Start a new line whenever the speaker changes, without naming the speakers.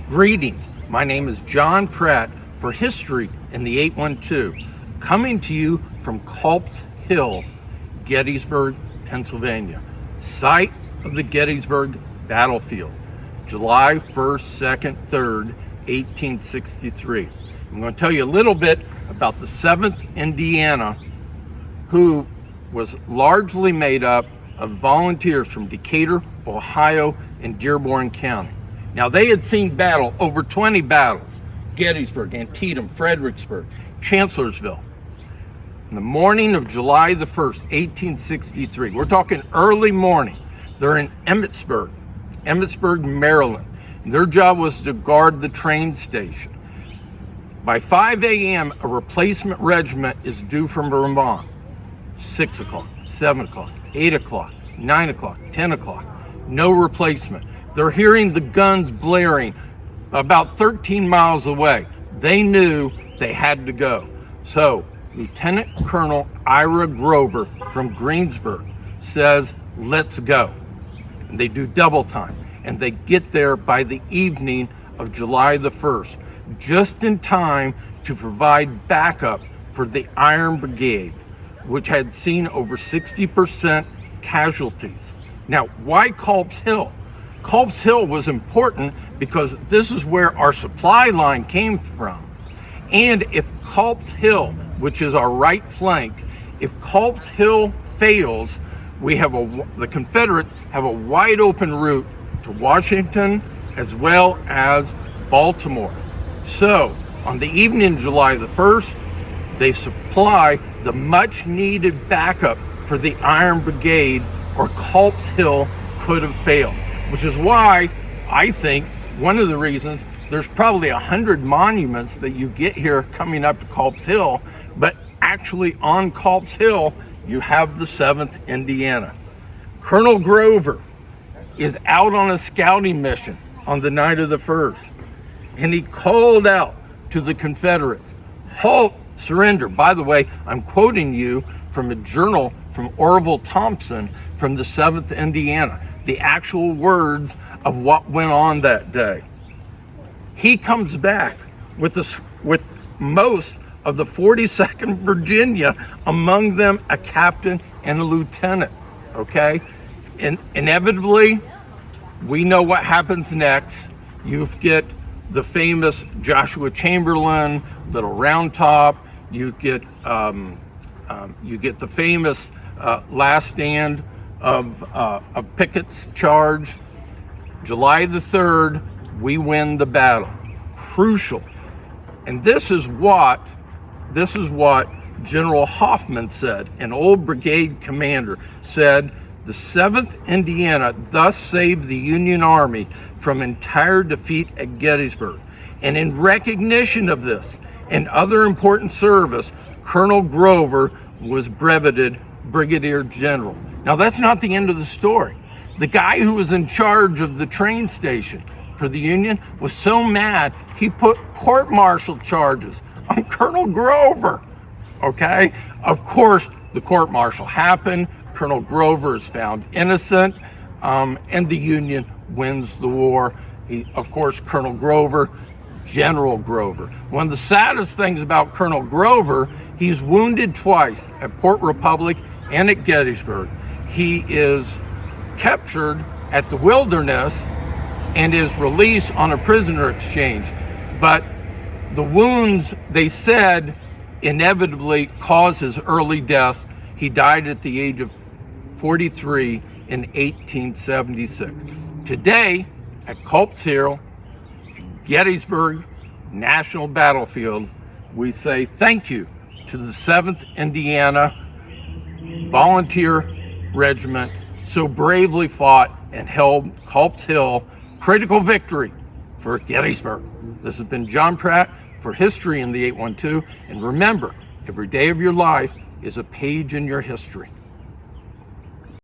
Greetings, my name is John Pratt for History in the 812, coming to you from Culp's Hill, Gettysburg, Pennsylvania, site of the Gettysburg battlefield, July 1st, 2nd, 3rd, 1863. I'm going to tell you a little bit about the 7th Indiana, who was largely made up of volunteers from Decatur, Ohio, and Dearborn County. Now, they had seen battle, over 20 battles, Gettysburg, Antietam, Fredericksburg, Chancellorsville. In the morning of July the 1st, 1863, we're talking early morning, they're in Emmitsburg, Maryland. And their job was to guard the train station. By 5 a.m., a replacement regiment is due from Vermont. 6 o'clock, 7 o'clock, 8 o'clock, 9 o'clock, 10 o'clock, no replacement. They're hearing the guns blaring about 13 miles away. They knew they had to go. So Lieutenant Colonel Ira Grover from Greensburg says, let's go. And they do double time, and they get there by the evening of July the 1st, just in time to provide backup for the Iron Brigade, which had seen over 60% casualties. Now, why Culp's Hill? Culp's Hill was important because this is where our supply line came from. And if Culp's Hill, which is our right flank, if Culp's Hill fails, the Confederates have a wide open route to Washington as well as Baltimore. So on the evening of July the 1st, they supply the much needed backup for the Iron Brigade, or Culp's Hill could have failed. Which is why I think one of the reasons there's probably 100 monuments that you get here coming up to Culp's Hill, but actually on Culp's Hill, you have the 7th Indiana. Colonel Grover is out on a scouting mission on the night of the 1st, and he called out to the Confederates, halt, surrender. By the way, I'm quoting you from a journal from Orville Thompson from the 7th Indiana, the actual words of what went on that day. He comes back with most of the 42nd Virginia, among them a captain and a lieutenant, okay? And inevitably, we know what happens next. You get the famous Joshua Chamberlain, Little Round Top. You get the famous last stand of Pickett's charge. July the 3rd, we win the battle. Crucial. And this is what General Hoffman said, an old brigade commander, said, the 7th Indiana thus saved the Union Army from entire defeat at Gettysburg. And in recognition of this and other important service, Colonel Grover was brevetted Brigadier General. Now, that's not the end of the story. The guy who was in charge of the train station for the Union was so mad, he put court-martial charges on Colonel Grover, okay? Of course, the court-martial happened. Colonel Grover is found innocent, and the Union wins the war. Of course, Colonel Grover, General Grover. One of the saddest things about Colonel Grover, he's wounded twice at Port Republic and at Gettysburg. He is captured at the Wilderness and is released on a prisoner exchange. But the wounds, they said, inevitably caused his early death. He died at the age of 43 in 1876. Today, at Culp's Hill, Gettysburg National Battlefield, we say thank you to the 7th Indiana Volunteer Regiment, so bravely fought and held Culp's Hill, critical victory for Gettysburg. This has been John Pratt for History in the 812, and remember, every day of your life is a page in your history.